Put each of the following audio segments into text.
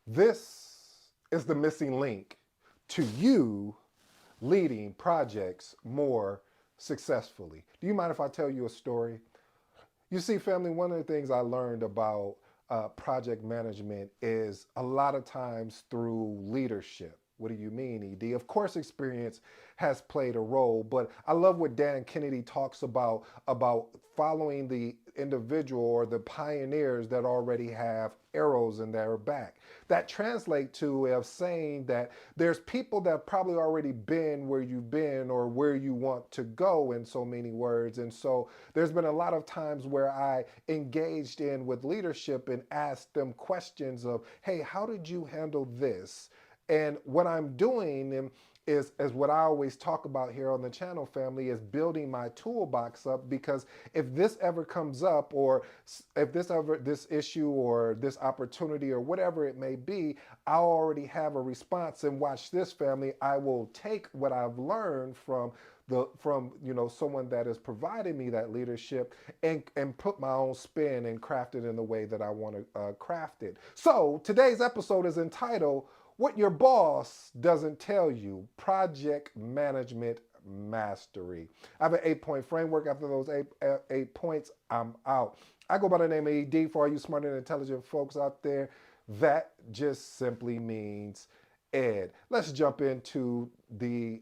This is the missing link to you leading projects more successfully. Do you mind if I tell you a story? You see, family, one of the things I learned about project management is a lot of times through leadership. What do you mean, ED? Of course, experience has played a role, but I love what Dan Kennedy talks about following the individual or the pioneers that already have arrows in their back. That translate to of saying that there's people that probably already been where you've been or where you want to go in so many words. And so there's been a lot of times where I engaged in with leadership and asked them questions of, hey, how did you handle this? And what I'm doing is what I always talk about here on the channel, family, is building my toolbox up, because if this ever comes up, or if this issue or this opportunity or whatever it may be, I already have a response. And watch this, family, I will take what I've learned from someone that has provided me that leadership, and put my own spin and craft it in the way that I want to craft it. So today's episode is entitled "What Your Boss Doesn't Tell You: Project Management Mastery." I have an 8-point framework. After those eight points, I'm out. I go by the name of ED. For all you smart and intelligent folks out there, that just simply means Ed. Let's jump into the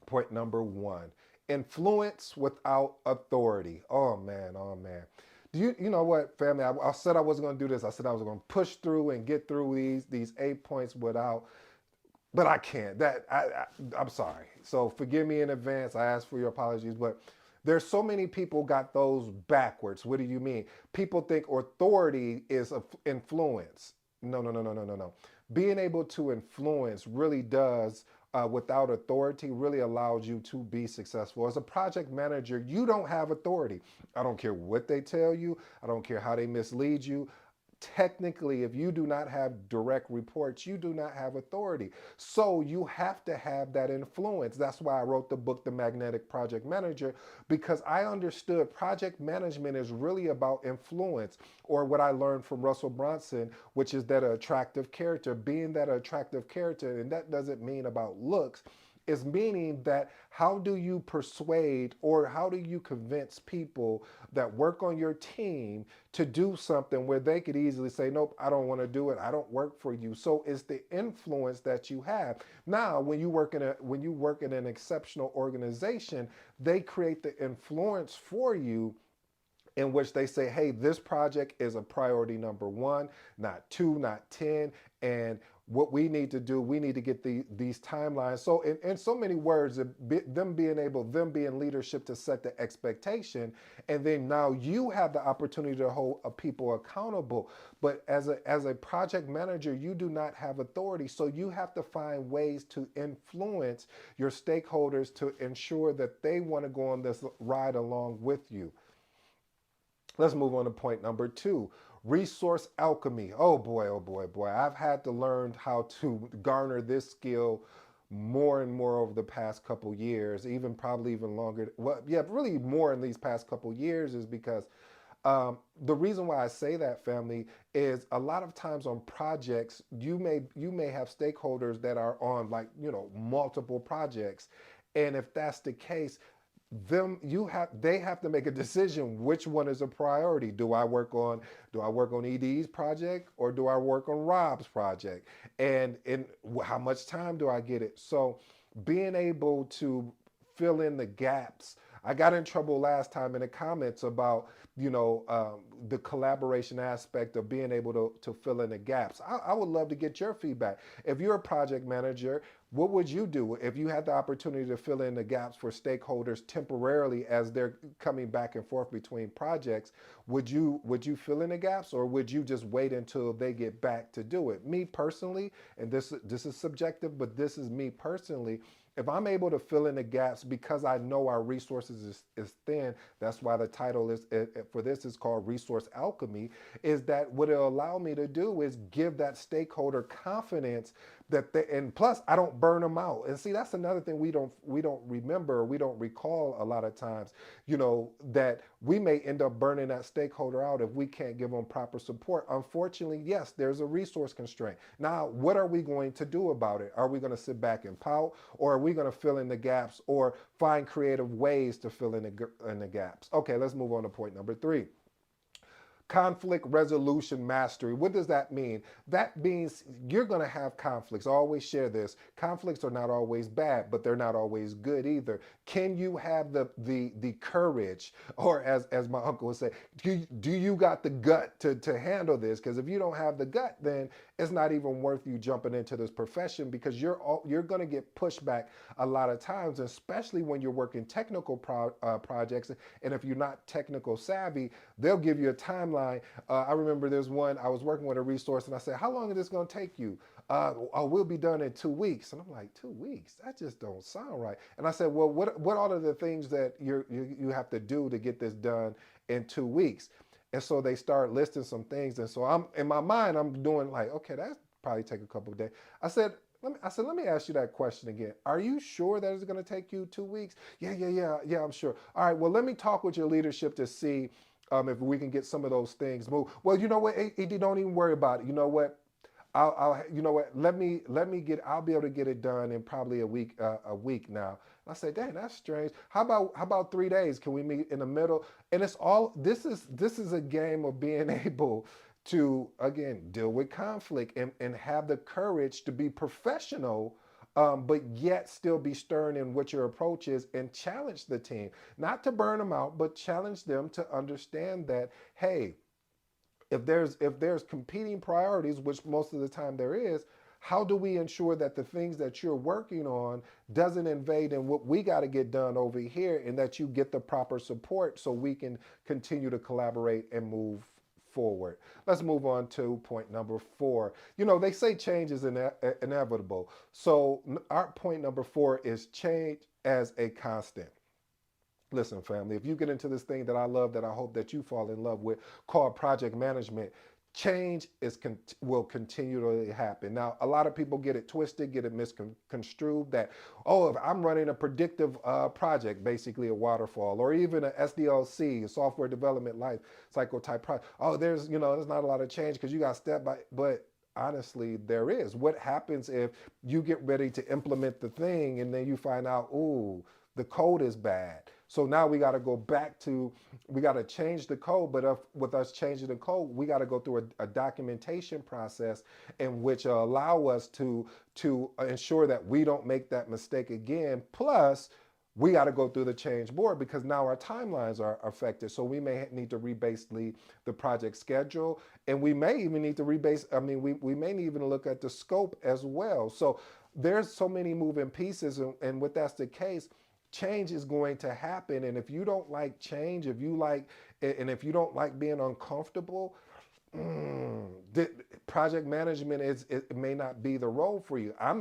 point number one: influence without authority. Oh man, oh man. You know what, family? I said I wasn't going to do this. I said I was going to push through and get through these 8 points without, but I can't. I'm sorry. So forgive me in advance. I ask for your apologies, but there's so many people got those backwards. What do you mean? People think authority is influence. No, no, no, no, no, no, no. Being able to influence really does, without authority, really allows you to be successful. As a project manager, you don't have authority. I don't care what they tell you. I don't care how they mislead you. Technically, if you do not have direct reports, you do not have authority. So you have to have that influence. That's why I wrote the book, The Magnetic Project Manager, because I understood project management is really about influence, or what I learned from Russell Brunson, which is that attractive character, being that attractive character. And that doesn't mean about looks. Is meaning that how do you persuade, or how do you convince people that work on your team to do something where they could easily say, nope, I don't want to do it. I don't work for you. So it's the influence that you have. Now, when you work in an exceptional organization, they create the influence for you, in which they say, hey, this project is a priority number one, not two, not 10. And what we need to do, we need to get these timelines. So in so many words, them being leadership to set the expectation. And then now you have the opportunity to hold people accountable. But as a project manager, you do not have authority. So you have to find ways to influence your stakeholders to ensure that they want to go on this ride along with you. Let's move on to point number two: resource alchemy. Oh boy, oh boy, boy. I've had to learn how to garner this skill more and more over the past couple years, even probably even longer. Well, yeah, really more in these past couple years, is because the reason why I say that, family, is a lot of times on projects, you may have stakeholders that are on, like, multiple projects. And if that's the case, they have to make a decision which one is a priority. Do I work on ED's project, or do I work on Rob's project? And how much time do I get it? So being able to fill in the gaps. I got in trouble last time in the comments about the collaboration aspect of being able to fill in the gaps. I would love to get your feedback. If you're a project manager, what would you do if you had the opportunity to fill in the gaps for stakeholders temporarily as they're coming back and forth between projects? Would you fill in the gaps, or would you just wait until they get back to do it? Me personally, and this is subjective, but this is me personally. If I'm able to fill in the gaps because I know our resources is thin, that's why the title for this is called Resource Alchemy, is that what it'll allow me to do is give that stakeholder confidence that and plus I don't burn them out. And see, that's another thing we don't remember, we don't recall a lot of times, that we may end up burning that stakeholder out if we can't give them proper support. Unfortunately, yes, there's a resource constraint. Now, what are we going to do about it? Are we going to sit back and pout, or are we going to fill in the gaps or find creative ways to fill in the gaps? Okay, let's move on to point number 3. Conflict resolution mastery. What does that mean? That means you're going to have conflicts. I always share this. Conflicts are not always bad, but they're not always good either. Can you have the courage, or as my uncle would say, do you got the gut to handle this? Because if you don't have the gut, then it's not even worth you jumping into this profession, because you're going to get pushed back a lot of times, especially when you're working technical projects. And if you're not technical savvy, they'll give you a timeline. I remember there's one, I was working with a resource and I said, how long is this going to take you? We'll be done in 2 weeks. And I'm like, 2 weeks? That just don't sound right. And I said, well, what are the things that you have to do to get this done in 2 weeks? And so they start listing some things. And so I'm in my mind, I'm doing like, okay, that's probably take a couple of days. Let me ask you that question again. Are you sure that it's going to take you 2 weeks? Yeah, I'm sure. All right, well, let me talk with your leadership to see if we can get some of those things moved. Well, you know what, AD, don't even worry about it. You know what? You know what? I'll be able to get it done in probably a week now. And I said, dang, that's strange. How about 3 days? Can we meet in the middle? And this is a game of being able to, again, deal with conflict and have the courage to be professional, but yet still be stern in what your approach is, and challenge the team. Not to burn them out, but challenge them to understand that, hey, if there's competing priorities, which most of the time there is, how do we ensure that the things that you're working on doesn't invade in what we got to get done over here, and that you get the proper support so we can continue to collaborate and move forward. Let's move on to point number 4. They say change is inevitable. So our point number 4 is change as a constant. Listen, family, if you get into this thing that I love, that I hope that you fall in love with, called project management, change will continually happen. Now, a lot of people get it twisted, get it misconstrued that, oh, if I'm running a predictive project, basically a waterfall, or even a SDLC, a software development life cycle type project, oh, there's not a lot of change because you got step by, but honestly, there is. What happens if you get ready to implement the thing and then you find out, ooh, the code is bad? So now we got to change the code, but with us changing the code, we got to go through a documentation process in which allow us to ensure that we don't make that mistake again. Plus, we got to go through the change board because now our timelines are affected. So we may need to rebase the project schedule, and we may even need to rebase, we may even look at the scope as well. So there's so many moving pieces, and with that's the case, change is going to happen. And if you don't like change, if you don't like being uncomfortable, project management it may not be the role for you. I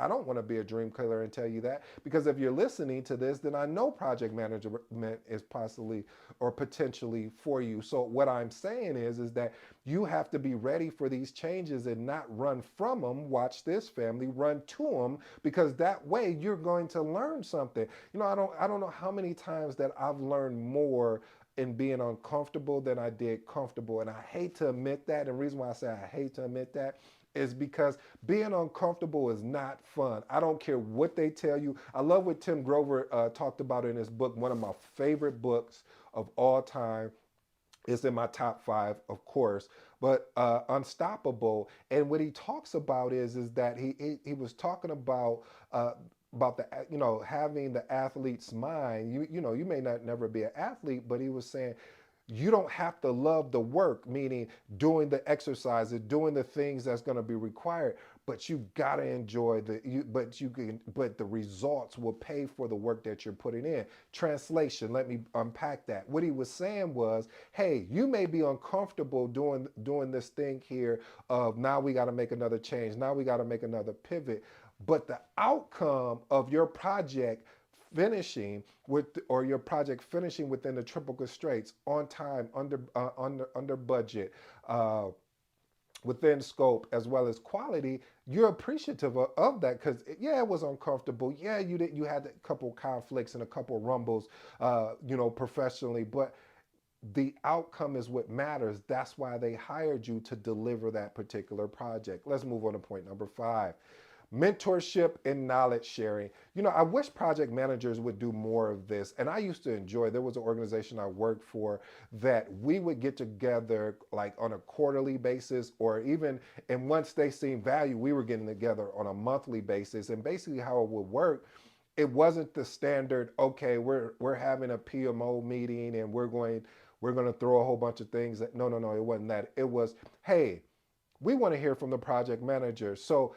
don't want to be a dream killer and tell you that, because if you're listening to this, then I know project management is possibly or potentially for you. So what I'm saying is that you have to be ready for these changes and not run from them. Watch this, family, run to them, because that way you're going to learn something. I don't know how many times that I've learned more in being uncomfortable than I did comfortable. And I hate to admit that. And the reason why I say I hate to admit that is because being uncomfortable is not fun. I don't care what they tell you. I love what Tim Grover talked about in his book, one of my favorite books of all time. It's in my top 5, of course, but Unstoppable. And what he talks about is that he was talking about the having the athlete's mind. You may not never be an athlete, but he was saying you don't have to love the work, meaning doing the exercises, doing the things that's going to be required, but you got to enjoy but the results will pay for the work that you're putting in. Translation, let me unpack that. What he was saying was, hey, you may be uncomfortable doing this thing here of now we got to make another change, now we got to make another pivot, but the outcome of your project finishing within the triple constraints, on time, under budget, within scope, as well as quality, you're appreciative of that, because it was uncomfortable. Yeah, you had a couple conflicts and a couple rumbles, professionally, but the outcome is what matters. That's why they hired you to deliver that particular project. Let's move on to point number 5. Mentorship and knowledge sharing. You know, I wish project managers would do more of this. And I used to enjoy, there was an organization I worked for that we would get together like on a quarterly basis, or even, and once they seen value, we were getting together on a monthly basis. And basically how it would work, it wasn't the standard, okay, we're having a PMO meeting and we're going to throw a whole bunch of things that, no, no, no, it wasn't that. It was, hey, we want to hear from the project manager. So,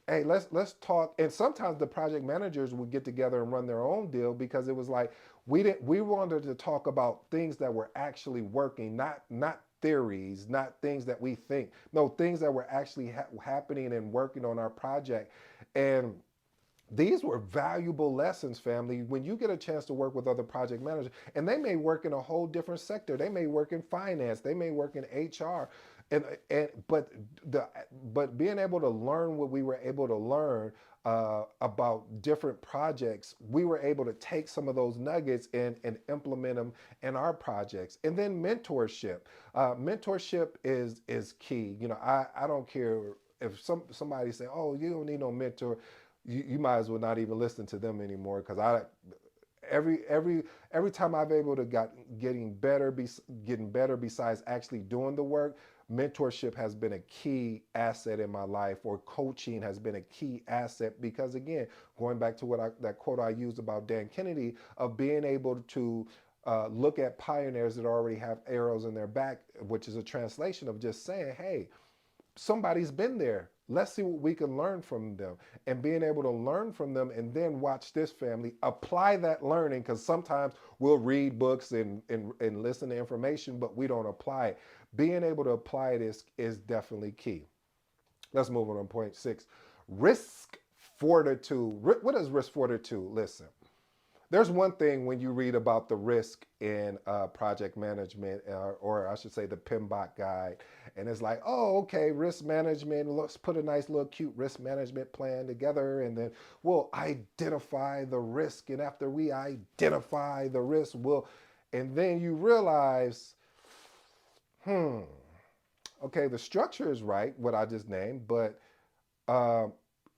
hey, let's talk. And sometimes the project managers would get together and run their own deal, because it was like we wanted to talk about things that were actually working, not theories, not things that we think. No, things that were actually happening and working on our project. And these were valuable lessons, family. When you get a chance to work with other project managers, and they may work in a whole different sector, they may work in finance, they may work in HR, and but being able to learn what we were able to learn about different projects, we were able to take some of those nuggets and implement them in our projects. And then mentorship. Mentorship is key. You know, I don't care if somebody say, "Oh, you don't need no mentor." You might as well not even listen to them anymore, because every time I've able to getting better besides actually doing the work, mentorship has been a key asset in my life, or coaching has been a key asset, because again, going back to that quote I used about Dan Kennedy, of being able to look at pioneers that already have arrows in their back, which is a translation of just saying, hey, somebody's been there. Let's see what we can learn from them, and being able to learn from them, and then watch this, family, apply that learning, because sometimes we'll read books and listen to information, but we don't apply it. Being able to apply it is definitely key. Let's move on to point 6. Risk fortitude. What is risk fortitude? Listen, there's one thing when you read about the risk in project management, or I should say the PMBOK guide, and it's like, oh, okay, risk management, let's put a nice little cute risk management plan together, and then we'll identify the risk, and after we identify the risk, and then you realize, okay, the structure is right, what I just named, but uh,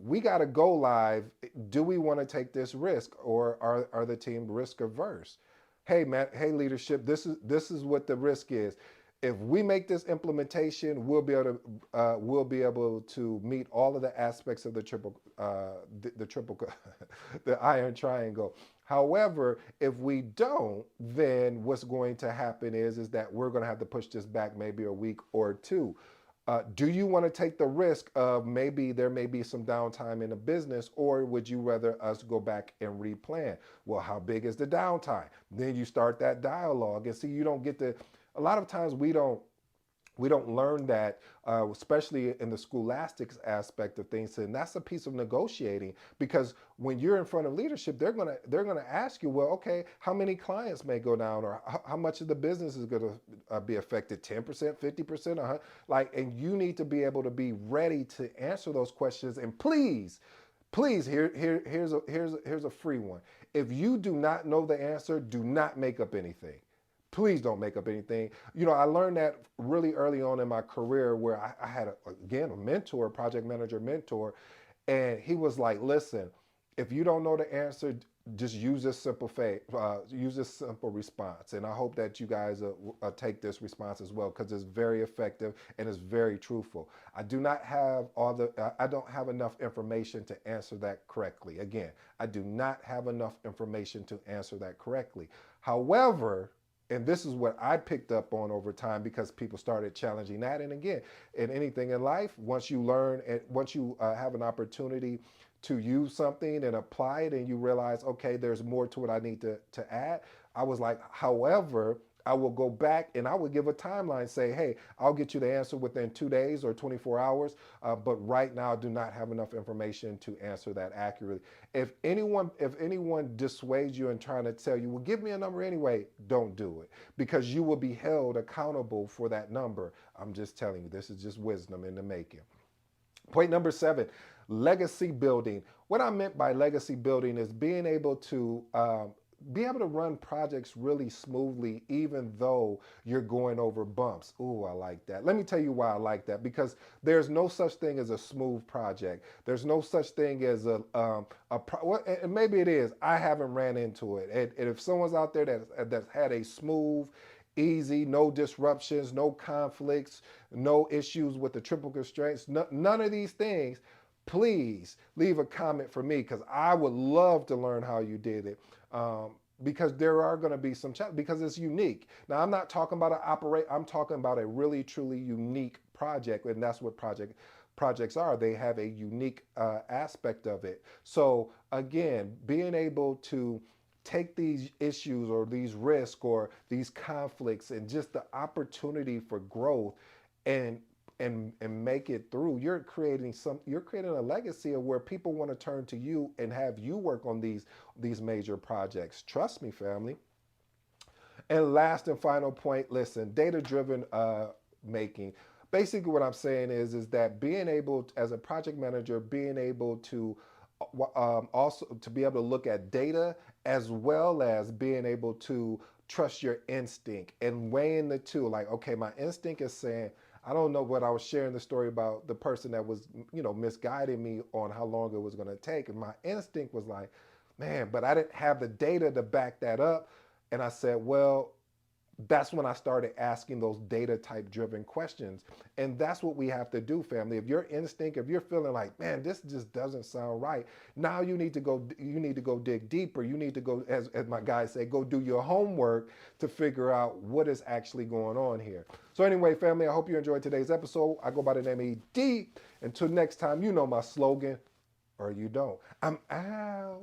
we got to go live. Do we want to take this risk, or are the team risk averse? Hey, man, hey, leadership, this is what the risk is. If we make this implementation, we'll be able to meet all of the aspects of the triple the iron triangle. However, if we don't, then what's going to happen is that we're going to have to push this back maybe a week or two. Do you want to take the risk of maybe there may be some downtime in the business, or would you rather us go back and replan? Well, how big is the downtime? Then you start that dialogue, and see, you don't get to, a lot of times we don't learn that, especially in the scholastics aspect of things, and that's a piece of negotiating. Because when you're in front of leadership, they're gonna ask you, well, okay, how many clients may go down, or how much of the business is going to be affected? 10%, 50%, like, and you need to be able to be ready to answer those questions. And please, here's a free one. If you do not know the answer, do not make up anything. Please don't make up anything. You know, I learned that really early on in my career, where I had, again, a mentor, project manager mentor, and he was like, listen, if you don't know the answer, just use this use this simple response. And I hope that you guys take this response as well, because it's very effective and it's very truthful. I don't have enough information to answer that correctly. Again, I do not have enough information to answer that correctly. However, and this is what I picked up on over time, because people started challenging that. And again, in anything in life, once you learn and once you have an opportunity to use something and apply it, and you realize, okay, there's more to it I need to add. I was like, however, I will go back and I would give a timeline, say, hey, I'll get you the answer within 2 days or 24 hours. But right now, I do not have enough information to answer that accurately. If anyone dissuades you and trying to tell you, well, give me a number anyway, don't do it, because you will be held accountable for that number. I'm just telling you, this is just wisdom in the making. Point number 7, legacy building. What I meant by legacy building is being able to be able to run projects really smoothly, even though you're going over bumps. Ooh, I like that. Let me tell you why I like that. Because there's no such thing as a smooth project. There's no such thing as and maybe it is. I haven't ran into it. And if someone's out there that's had a smooth, easy, no disruptions, no conflicts, no issues with the triple constraints, none of these things, please leave a comment for me because I would love to learn how you did it. Because there are going to be some challenges because it's unique. Now, I'm not talking about I'm talking about a really truly unique project, and that's what projects are. They have a unique aspect of it. So again, being able to take these issues or these risks or these conflicts and just the opportunity for growth and and make it through, you're creating a legacy of where people want to turn to you and have you work on these major projects. Trust me, family. And last and final point, listen, data driven making. Basically what I'm saying is that being able as a project manager, being able to also to be able to look at data as well as being able to trust your instinct and weighing the two. Like, okay, my instinct is saying, I don't know what I was sharing the story about the person that was, misguiding me on how long it was going to take. And my instinct was like, man, but I didn't have the data to back that up. And I said, well, that's when I started asking those data type driven questions. And that's what we have to do, family. If your instinct, if you're feeling like, man, this just doesn't sound right, now you need to go dig deeper. You need to go, as my guys say, go do your homework to figure out what is actually going on here. So anyway, family, I hope you enjoyed today's episode. I go by the name ED. Until next time, you know my slogan, or you don't. I'm out.